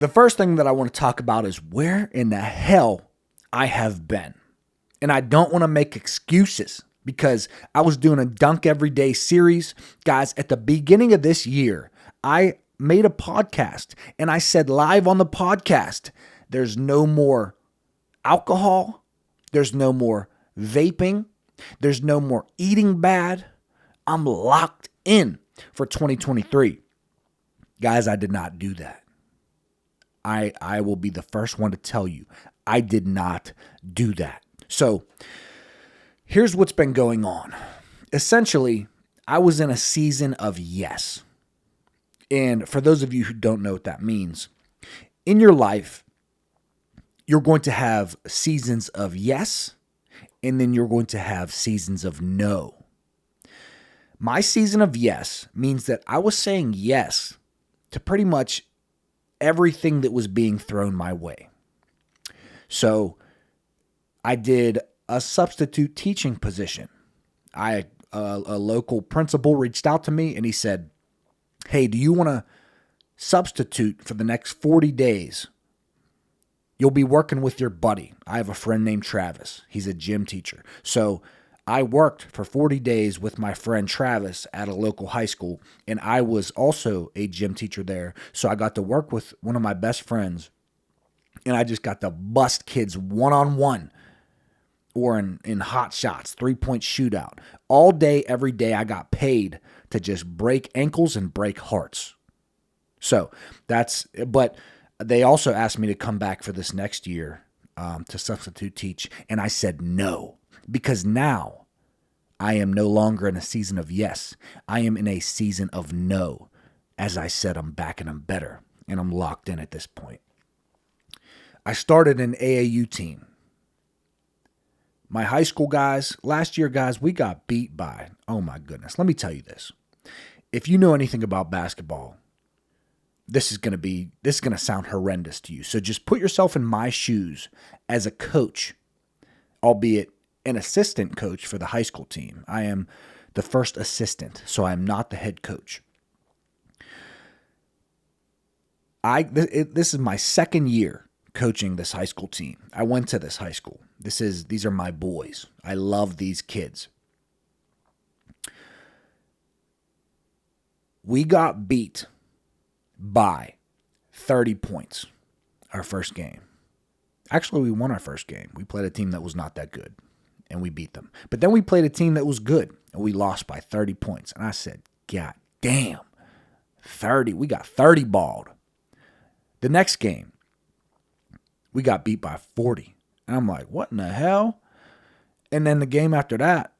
The first thing that I want to talk about is where in the hell I have been. And I don't want to make excuses because I was doing a Dunk Every Day series. Guys, at the beginning of this year, I made a podcast and I said live on the podcast, there's no more alcohol. There's no more vaping. There's no more eating bad. I'm locked in for 2023. Guys, I did not do that. I will be the first one to tell you, I did not do that. So here's what's been going on. Essentially, I was in a season of yes. And for those of you who don't know what that means, in your life, you're going to have seasons of yes, and then you're going to have seasons of no. My season of yes means that I was saying yes to pretty much everything that was being thrown my way. So I did a substitute teaching position. A local principal reached out to me and he said, hey, do you want to substitute for the next 40 days? You'll be working with your buddy. I have a friend named Travis. He's a gym teacher. So I worked for 40 days with my friend Travis at a local high school, and I was also a gym teacher there. So I got to work with one of my best friends, and I just got to bust kids one-on-one or in hot shots, three-point shootout. All day, every day, I got paid to just break ankles and break hearts. So but they also asked me to come back for this next year to substitute teach, and I said no, because now I am no longer in a season of yes. I am in a season of no. As I said, I'm back and I'm better, and I'm locked in at this point. I started an AAU team. My high school guys, last year, guys, we got beat by, oh my goodness. Let me tell you this. If you know anything about basketball, this is going to sound horrendous to you. So just put yourself in my shoes as a coach, albeit an assistant coach for the high school team. I am the first assistant, so I am not the head coach. This is my second year coaching this high school team. I went to this high school. These are my boys. I love these kids. We got beat by 30 points our first game. Actually, we won our first game. We played a team that was not that good, and we beat them. But then we played a team that was good, and we lost by 30 points. And I said, God damn, 30. We got 30 balled. The next game, we got beat by 40. And I'm like, what in the hell? And then the game after that,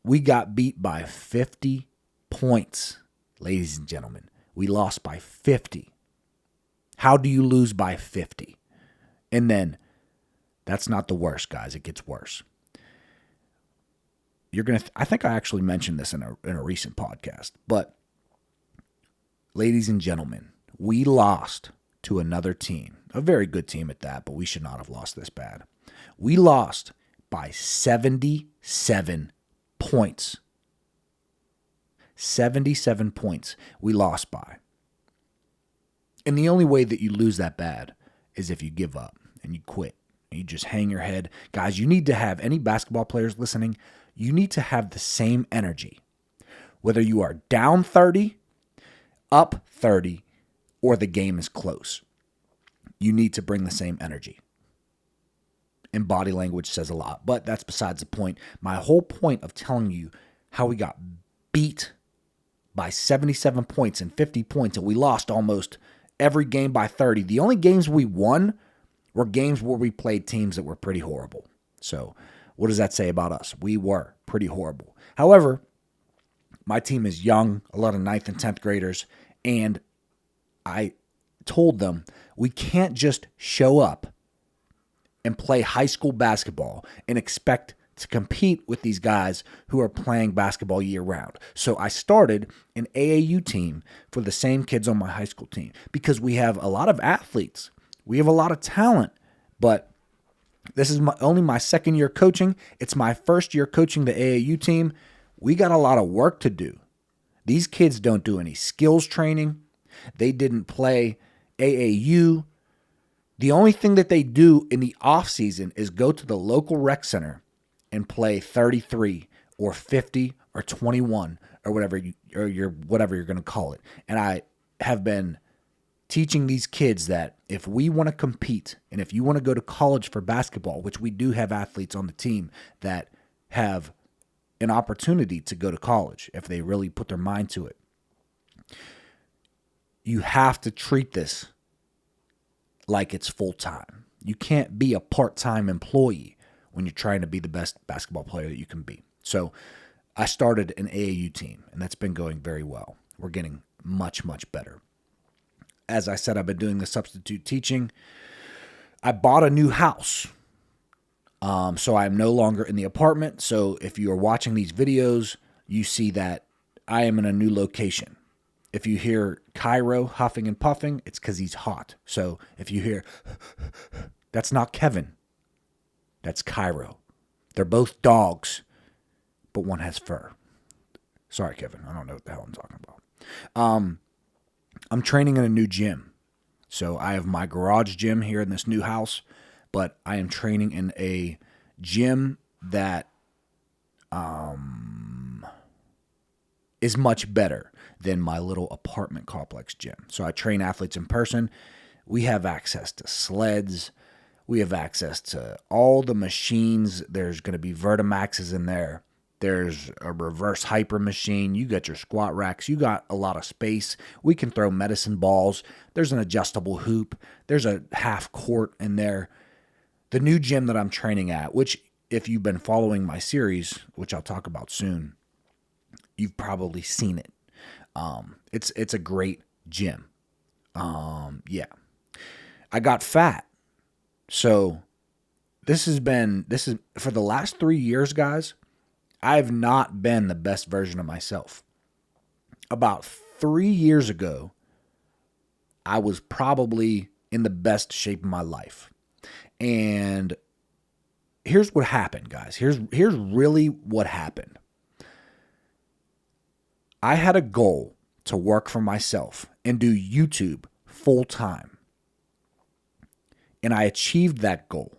we got beat by 50 points. Ladies and gentlemen, we lost by 50. How do you lose by 50? And then that's not the worst, guys. It gets worse. I think I actually mentioned this in a recent podcast, but ladies and gentlemen, we lost to another team, a very good team at that, but we should not have lost this bad. We lost by 77 points. 77 points we lost by. And the only way that you lose that bad is if you give up and you quit and you just hang your head. Guys, you need to have, any basketball players listening, you need to have the same energy. Whether you are down 30, up 30, or the game is close. You need to bring the same energy. And body language says a lot, but that's besides the point. My whole point of telling you how we got beat by 77 points and 50 points, and we lost almost every game by 30. The only games we won were games where we played teams that were pretty horrible. So what does that say about us? We were pretty horrible. However, my team is young, a lot of 9th and 10th graders, and I told them we can't just show up and play high school basketball and expect to compete with these guys who are playing basketball year-round. So I started an AAU team for the same kids on my high school team because we have a lot of athletes. We have a lot of talent, but this is only my second year coaching. It's my first year coaching the AAU team. We got a lot of work to do. These kids don't do any skills training. They didn't play AAU The only thing that they do in the off season is go to the local rec center and play 33 or 50 or 21 or whatever you're going to call it. And I have been teaching these kids that if we want to compete and if you want to go to college for basketball, which we do have athletes on the team that have an opportunity to go to college if they really put their mind to it, you have to treat this like it's full-time. You can't be a part-time employee when you're trying to be the best basketball player that you can be. So I started an AAU team, and that's been going very well. We're getting much, much better. As I said, I've been doing the substitute teaching. I bought a new house. So I'm no longer in the apartment. So if you are watching these videos, you see that I am in a new location. If you hear Cairo huffing and puffing, it's because he's hot. So if you hear, that's not Kevin. That's Cairo. They're both dogs, but one has fur. Sorry, Kevin. I don't know what the hell I'm talking about. I'm training in a new gym. So I have my garage gym here in this new house, but I am training in a gym that is much better than my little apartment complex gym. So I train athletes in person. We have access to sleds. We have access to all the machines. There's going to be Vertimaxes in there. There's a reverse hyper machine. You got your squat racks. You got a lot of space. We can throw medicine balls. There's an adjustable hoop. There's a half court in there. The new gym that I'm training at, which if you've been following my series, which I'll talk about soon, you've probably seen it. It's a great gym. Yeah. I got fat. So this is for the last 3 years, guys, I've not been the best version of myself. About 3 years ago, I was probably in the best shape of my life. And here's what happened, guys. Here's really what happened. I had a goal to work for myself and do YouTube full time. And I achieved that goal.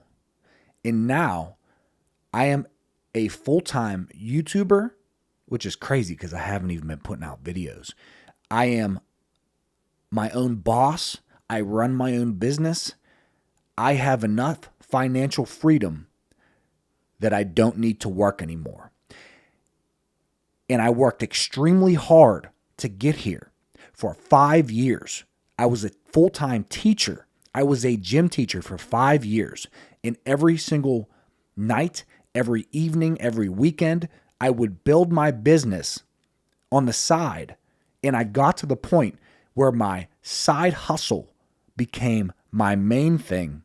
And now I am a full-time YouTuber, which is crazy because I haven't even been putting out videos. I am my own boss. I run my own business. I have enough financial freedom that I don't need to work anymore. And I worked extremely hard to get here. For 5 years, I was a full-time teacher. I was a gym teacher for 5 years. And every single night, every evening, every weekend, I would build my business on the side. And I got to the point where my side hustle became my main thing.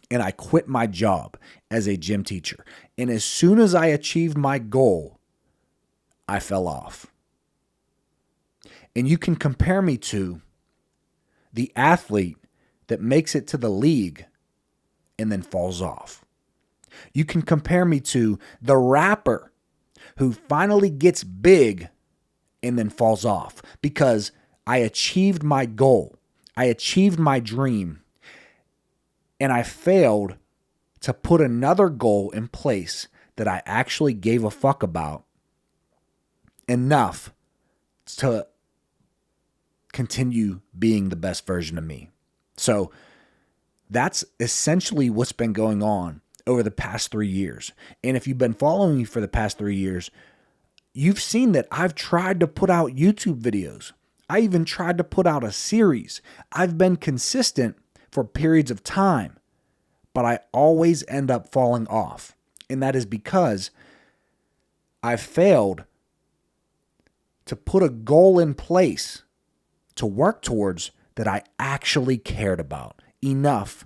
And I quit my job as a gym teacher. And as soon as I achieved my goal, I fell off. And you can compare me to the athlete that makes it to the league and then falls off. You can compare me to the rapper who finally gets big and then falls off because I achieved my goal. I achieved my dream. And I failed to put another goal in place that I actually gave a fuck about enough to continue being the best version of me. So that's essentially what's been going on over the past 3 years. And if you've been following me for the past 3 years, you've seen that I've tried to put out YouTube videos. I even tried to put out a series. I've been consistent for periods of time, but I always end up falling off. And that is because I failed to put a goal in place to work towards that I actually cared about enough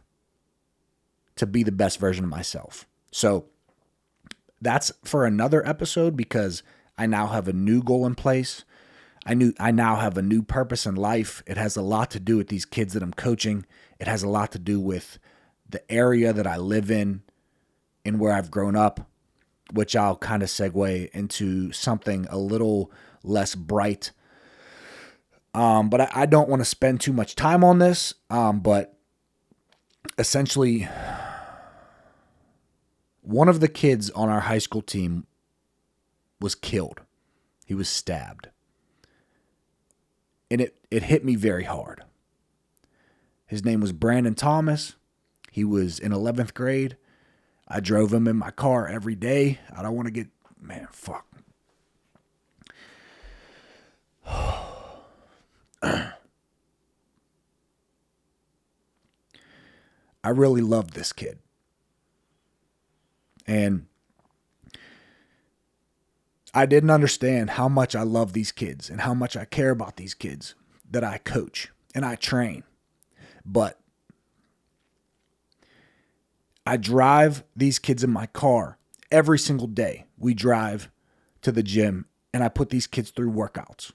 to be the best version of myself. So that's for another episode because I now have a new goal in place. I now have a new purpose in life. It has a lot to do with these kids that I'm coaching. It has a lot to do with the area that I live in and where I've grown up, which I'll kind of segue into something a little less bright. But I don't want to spend too much time on this. But essentially, one of the kids on our high school team was killed. He was stabbed. And it hit me very hard. His name was Brandon Thomas. He was in 11th grade. I drove him in my car every day. I don't want to get, man, fuck. I really loved this kid. And I didn't understand how much I love these kids and how much I care about these kids that I coach and I train. But I drive these kids in my car every single day. We drive to the gym and I put these kids through workouts.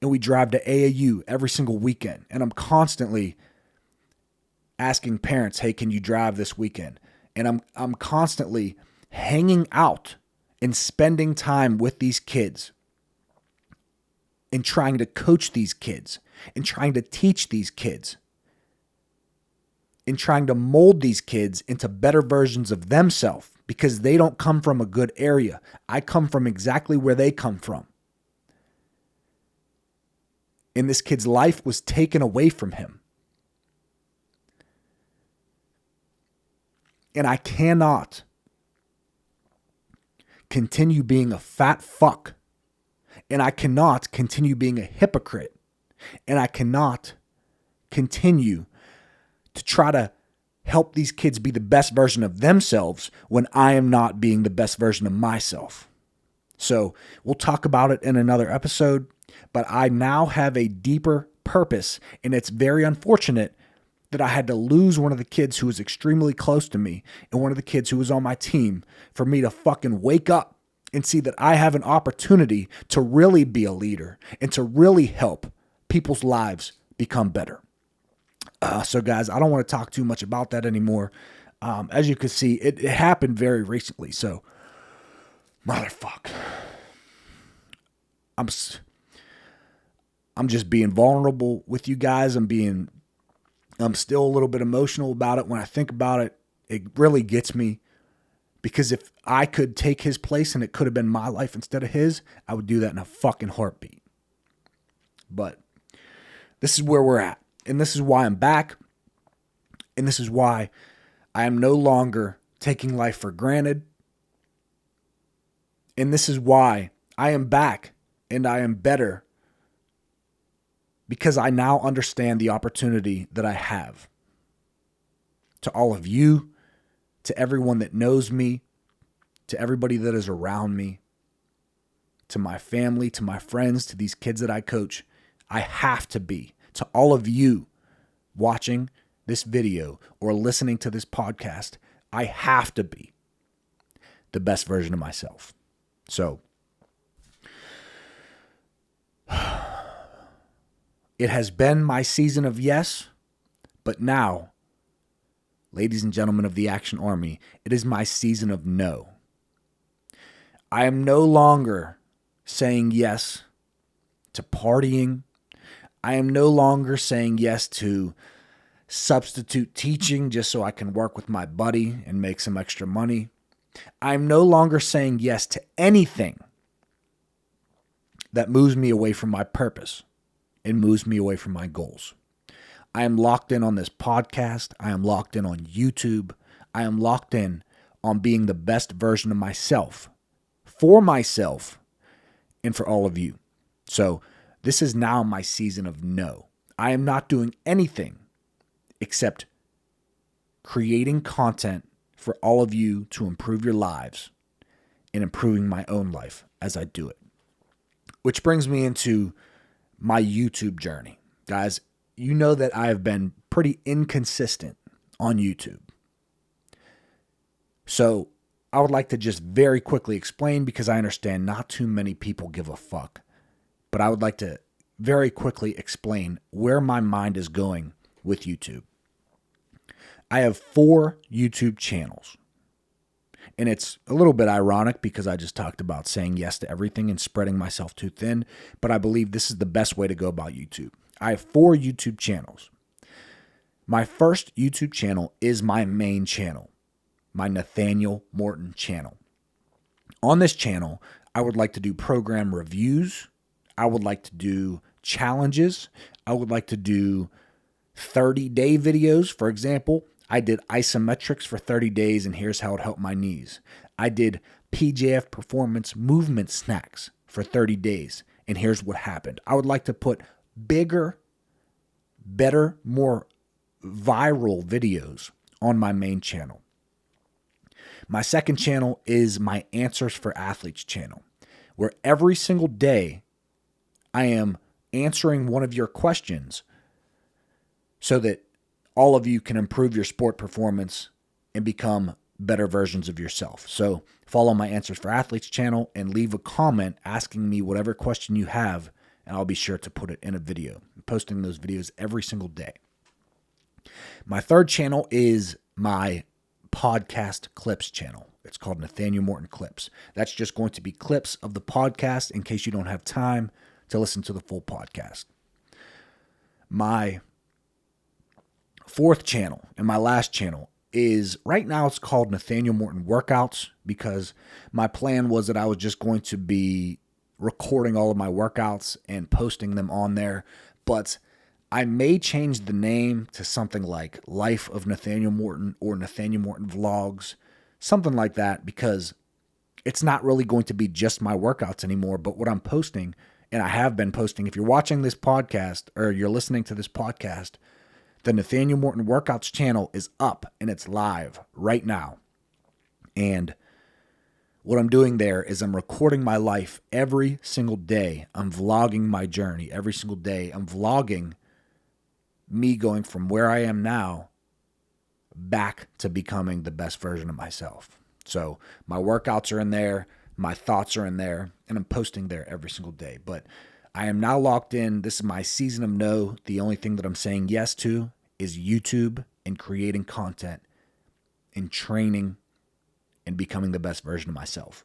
And we drive to AAU every single weekend. And I'm constantly asking parents, hey, can you drive this weekend? And I'm constantly hanging out and spending time with these kids and trying to coach these kids and trying to teach these kids and trying to mold these kids into better versions of themselves because they don't come from a good area. I come from exactly where they come from. And this kid's life was taken away from him. And I cannot continue being a fat fuck. And I cannot continue being a hypocrite. And I cannot continue to try to help these kids be the best version of themselves when I am not being the best version of myself. So we'll talk about it in another episode, but I now have a deeper purpose, and it's very unfortunate that I had to lose one of the kids who was extremely close to me and one of the kids who was on my team for me to fucking wake up and see that I have an opportunity to really be a leader and to really help people's lives become better. So guys, I don't want to talk too much about that anymore. As you can see, it happened very recently. So, motherfuck. I'm just being vulnerable with you guys. I'm still a little bit emotional about it. When I think about it, it really gets me. Because if I could take his place and it could have been my life instead of his, I would do that in a fucking heartbeat. But this is where we're at. And this is why I'm back. And this is why I am no longer taking life for granted. And this is why I am back and I am better. Because I now understand the opportunity that I have. To all of you, to everyone that knows me, to everybody that is around me, to my family, to my friends, to these kids that I coach, I have to be. To all of you watching this video or listening to this podcast, I have to be the best version of myself. So, it has been my season of yes, but now, ladies and gentlemen of the Action Army, it is my season of no. I am no longer saying yes to partying. I am no longer saying yes to substitute teaching just so I can work with my buddy and make some extra money. I am no longer saying yes to anything that moves me away from my purpose and moves me away from my goals. I am locked in on this podcast. I am locked in on YouTube. I am locked in on being the best version of myself, for myself, and for all of you. So this is now my season of no. I am not doing anything except creating content for all of you to improve your lives and improving my own life as I do it. Which brings me into my YouTube journey. Guys, you know that I have been pretty inconsistent on YouTube. So I would like to just very quickly explain, because I understand not too many people give a fuck. But I would like to very quickly explain where my mind is going with YouTube. I have 4 YouTube channels. And it's a little bit ironic because I just talked about saying yes to everything and spreading myself too thin. But I believe this is the best way to go about YouTube. I have 4 YouTube channels. My first YouTube channel is my main channel, my Nathanael Morton channel. On this channel, I would like to do program reviews. I would like to do challenges. I would like to do 30-day videos. For example, I did isometrics for 30 days, and here's how it helped my knees. I did PJF performance movement snacks for 30 days, and here's what happened. I would like to put bigger, better, more viral videos on my main channel. My second channel is my Answers for Athletes channel, where every single day I am answering one of your questions so that all of you can improve your sport performance and become better versions of yourself. So follow my Answers for Athletes channel and leave a comment asking me whatever question you have, and I'll be sure to put it in a video. I'm posting those videos every single day. My third channel is my podcast clips channel. It's called Nathanael Morton Clips. That's just going to be clips of the podcast in case you don't have time to listen to the full podcast. My fourth channel and my last channel is, right now it's called Nathanael Morton Workouts, because my plan was that I was just going to be recording all of my workouts and posting them on there, but I may change the name to something like Life of Nathanael Morton or Nathanael Morton Vlogs, something like that, because it's not really going to be just my workouts anymore, but what I'm posting, and I have been posting, if you're watching this podcast or you're listening to this podcast, the Nathanael Morton Workouts channel is up and it's live right now. And what I'm doing there is I'm recording my life every single day. I'm vlogging my journey every single day. I'm vlogging me going from where I am now back to becoming the best version of myself. So my workouts are in there, my thoughts are in there, and I'm posting there every single day. But I am now locked in. This is my season of no. The only thing that I'm saying yes to is YouTube and creating content and training and becoming the best version of myself.